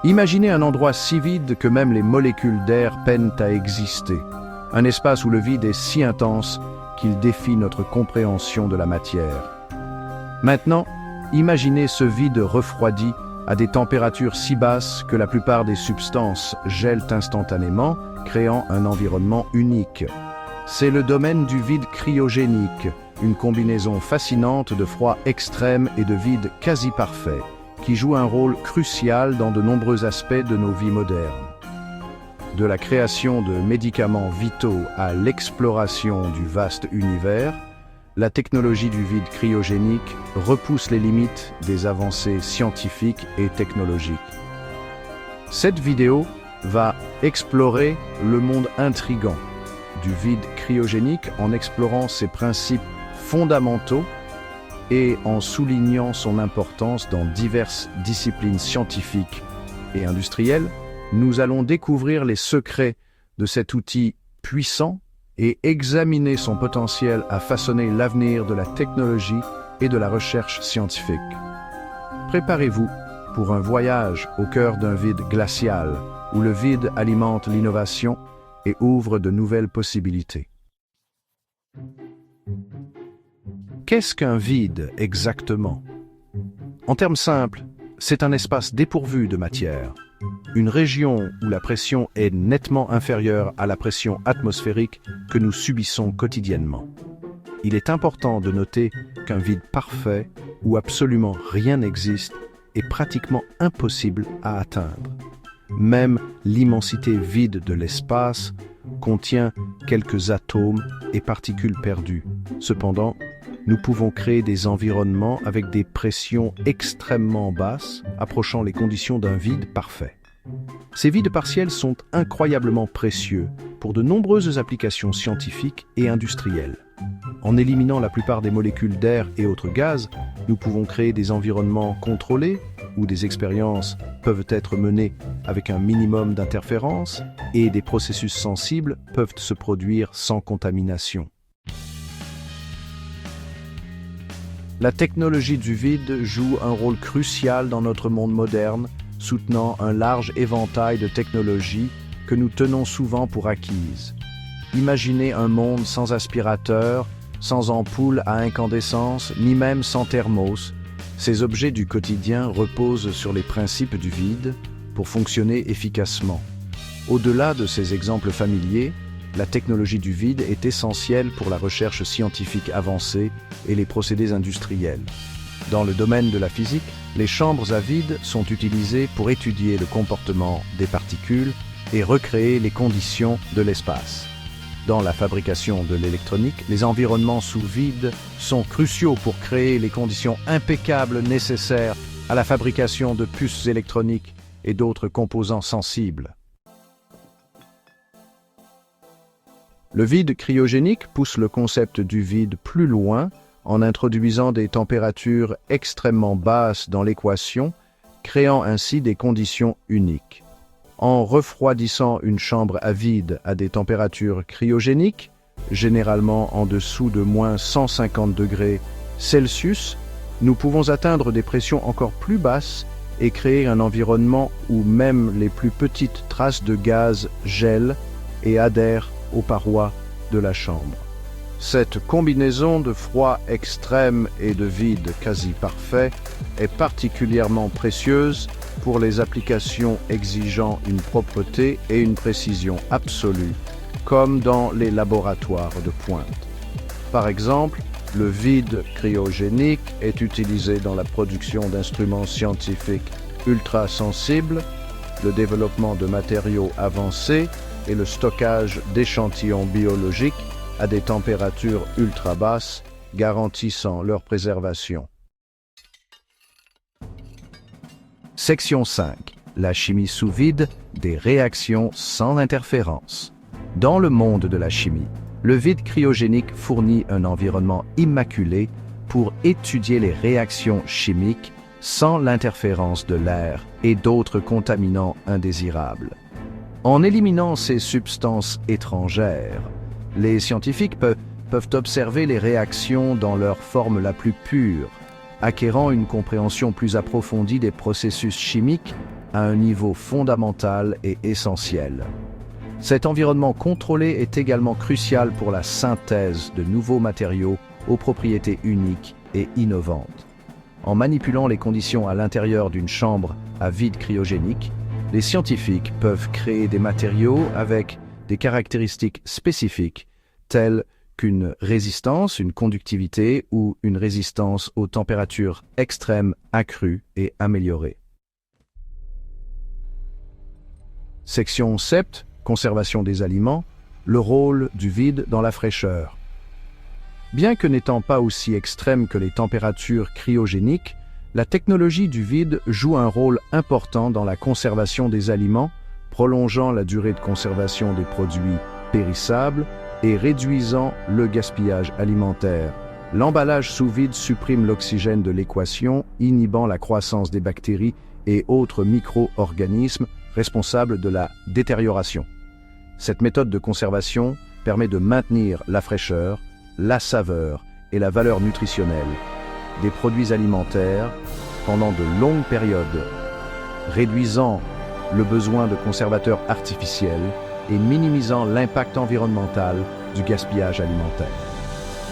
Imaginez un endroit si vide que même les molécules d'air peinent à exister. Un espace où le vide est si intense qu'il défie notre compréhension de la matière. Maintenant, imaginez ce vide refroidi à des températures si basses que la plupart des substances gèlent instantanément, créant un environnement unique. C'est le domaine du vide cryogénique, une combinaison fascinante de froid extrême et de vide quasi parfait, qui joue un rôle crucial dans de nombreux aspects de nos vies modernes. De la création de médicaments vitaux à l'exploration du vaste univers, la technologie du vide cryogénique repousse les limites des avancées scientifiques et technologiques. Cette vidéo va explorer le monde intrigant du vide cryogénique en explorant ses principes fondamentaux et en soulignant son importance dans diverses disciplines scientifiques et industrielles. Nous allons découvrir les secrets de cet outil puissant et examiner son potentiel à façonner l'avenir de la technologie et de la recherche scientifique. Préparez-vous pour un voyage au cœur d'un vide glacial, où le vide alimente l'innovation et ouvre de nouvelles possibilités. Qu'est-ce qu'un vide exactement? En termes simples, c'est un espace dépourvu de matière, une région où la pression est nettement inférieure à la pression atmosphérique que nous subissons quotidiennement. Il est important de noter qu'un vide parfait, où absolument rien n'existe, est pratiquement impossible à atteindre. Même l'immensité vide de l'espace contient quelques atomes et particules perdues. Cependant, nous pouvons créer des environnements avec des pressions extrêmement basses, approchant les conditions d'un vide parfait. Ces vides partiels sont incroyablement précieux pour de nombreuses applications scientifiques et industrielles. En éliminant la plupart des molécules d'air et autres gaz, nous pouvons créer des environnements contrôlés où des expériences peuvent être menées avec un minimum d'interférences et des processus sensibles peuvent se produire sans contamination. La technologie du vide joue un rôle crucial dans notre monde moderne, soutenant un large éventail de technologies que nous tenons souvent pour acquises. Imaginez un monde sans aspirateur, sans ampoule à incandescence, ni même sans thermos. Ces objets du quotidien reposent sur les principes du vide pour fonctionner efficacement. Au-delà de ces exemples familiers, la technologie du vide est essentielle pour la recherche scientifique avancée et les procédés industriels. Dans le domaine de la physique, les chambres à vide sont utilisées pour étudier le comportement des particules et recréer les conditions de l'espace. Dans la fabrication de l'électronique, les environnements sous vide sont cruciaux pour créer les conditions impeccables nécessaires à la fabrication de puces électroniques et d'autres composants sensibles. Le vide cryogénique pousse le concept du vide plus loin en introduisant des températures extrêmement basses dans l'équation, créant ainsi des conditions uniques. En refroidissant une chambre à vide à des températures cryogéniques, généralement en dessous de moins 150 degrés Celsius, nous pouvons atteindre des pressions encore plus basses et créer un environnement où même les plus petites traces de gaz gèlent et adhèrent aux parois de la chambre. Cette combinaison de froid extrême et de vide quasi parfait est particulièrement précieuse pour les applications exigeant une propreté et une précision absolue, comme dans les laboratoires de pointe. Par exemple, le vide cryogénique est utilisé dans la production d'instruments scientifiques ultra sensibles, le développement de matériaux avancés et le stockage d'échantillons biologiques à des températures ultra basses, garantissant leur préservation. Section 5. La chimie sous vide, des réactions sans interférence. Dans le monde de la chimie, le vide cryogénique fournit un environnement immaculé pour étudier les réactions chimiques sans l'interférence de l'air et d'autres contaminants indésirables. En éliminant ces substances étrangères, les scientifiques peuvent observer les réactions dans leur forme la plus pure, acquérant une compréhension plus approfondie des processus chimiques à un niveau fondamental et essentiel. Cet environnement contrôlé est également crucial pour la synthèse de nouveaux matériaux aux propriétés uniques et innovantes. En manipulant les conditions à l'intérieur d'une chambre à vide cryogénique, les scientifiques peuvent créer des matériaux avec des caractéristiques spécifiques, telles qu'une résistance, une conductivité ou une résistance aux températures extrêmes accrues et améliorées. Section 7. Conservation des aliments. Le rôle du vide dans la fraîcheur. Bien que n'étant pas aussi extrême que les températures cryogéniques, la technologie du vide joue un rôle important dans la conservation des aliments, prolongeant la durée de conservation des produits périssables et réduisant le gaspillage alimentaire. L'emballage sous vide supprime l'oxygène de l'équation, inhibant la croissance des bactéries et autres micro-organismes responsables de la détérioration. Cette méthode de conservation permet de maintenir la fraîcheur, la saveur et la valeur nutritionnelle des produits alimentaires pendant de longues périodes, réduisant le besoin de conservateurs artificiels et minimisant l'impact environnemental du gaspillage alimentaire.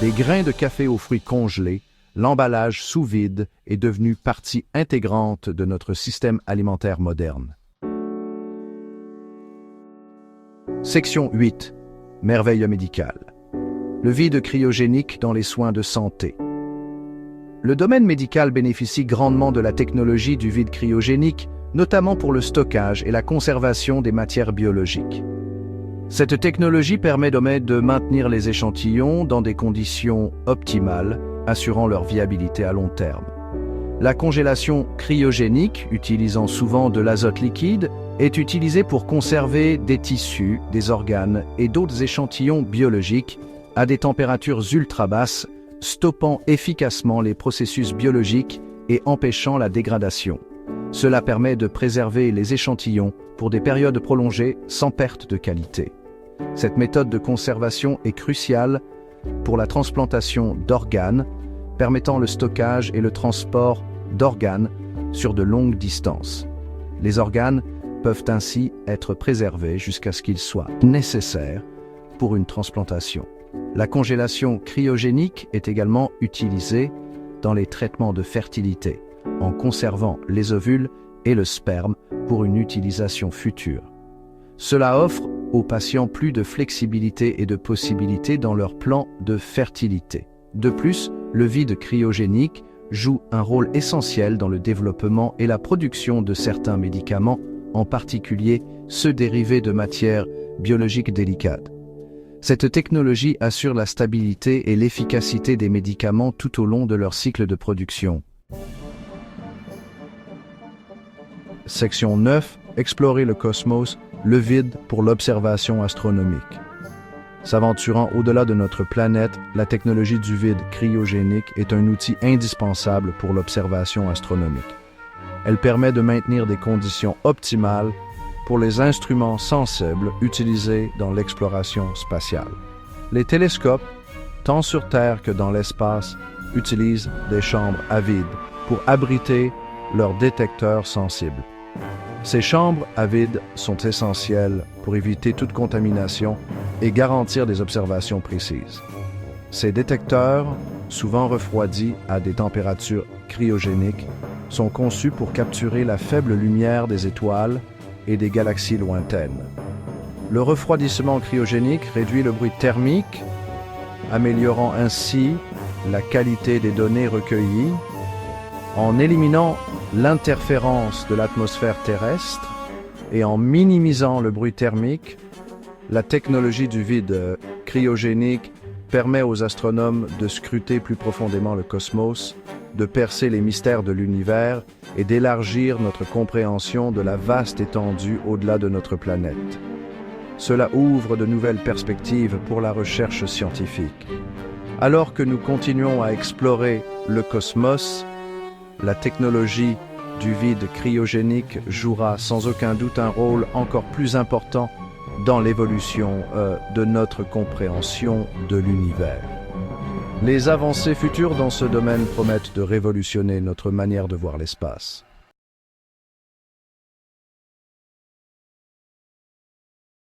Des grains de café aux fruits congelés, l'emballage sous vide est devenu partie intégrante de notre système alimentaire moderne. Section 8. Merveilles médicales. Le vide cryogénique dans les soins de santé. Le domaine médical bénéficie grandement de la technologie du vide cryogénique, notamment pour le stockage et la conservation des matières biologiques. Cette technologie permet de maintenir les échantillons dans des conditions optimales, assurant leur viabilité à long terme. La congélation cryogénique, utilisant souvent de l'azote liquide, est utilisée pour conserver des tissus, des organes et d'autres échantillons biologiques à des températures ultra basses, stoppant efficacement les processus biologiques et empêchant la dégradation. Cela permet de préserver les échantillons pour des périodes prolongées sans perte de qualité. Cette méthode de conservation est cruciale pour la transplantation d'organes, permettant le stockage et le transport d'organes sur de longues distances. Les organes peuvent ainsi être préservés jusqu'à ce qu'ils soient nécessaires pour une transplantation. La congélation cryogénique est également utilisée dans les traitements de fertilité, en conservant les ovules et le sperme pour une utilisation future. Cela offre aux patients plus de flexibilité et de possibilités dans leur plan de fertilité. De plus, le vide cryogénique joue un rôle essentiel dans le développement et la production de certains médicaments, en particulier ceux dérivés de matières biologiques délicates. Cette technologie assure la stabilité et l'efficacité des médicaments tout au long de leur cycle de production. Section 9. Explorer le cosmos, le vide pour l'observation astronomique. S'aventurant au-delà de notre planète, la technologie du vide cryogénique est un outil indispensable pour l'observation astronomique. Elle permet de maintenir des conditions optimales pour les instruments sensibles utilisés dans l'exploration spatiale. Les télescopes, tant sur Terre que dans l'espace, utilisent des chambres à vide pour abriter leurs détecteurs sensibles. Ces chambres à vide sont essentielles pour éviter toute contamination et garantir des observations précises. Ces détecteurs, souvent refroidis à des températures cryogéniques, sont conçus pour capturer la faible lumière des étoiles et des galaxies lointaines. Le refroidissement cryogénique réduit le bruit thermique, améliorant ainsi la qualité des données recueillies, en éliminant l'interférence de l'atmosphère terrestre et en minimisant le bruit thermique. La technologie du vide cryogénique permet aux astronomes de scruter plus profondément le cosmos, de percer les mystères de l'univers et d'élargir notre compréhension de la vaste étendue au-delà de notre planète. Cela ouvre de nouvelles perspectives pour la recherche scientifique. Alors que nous continuons à explorer le cosmos, la technologie du vide cryogénique jouera sans aucun doute un rôle encore plus important dans l'évolution de notre compréhension de l'univers. Les avancées futures dans ce domaine promettent de révolutionner notre manière de voir l'espace.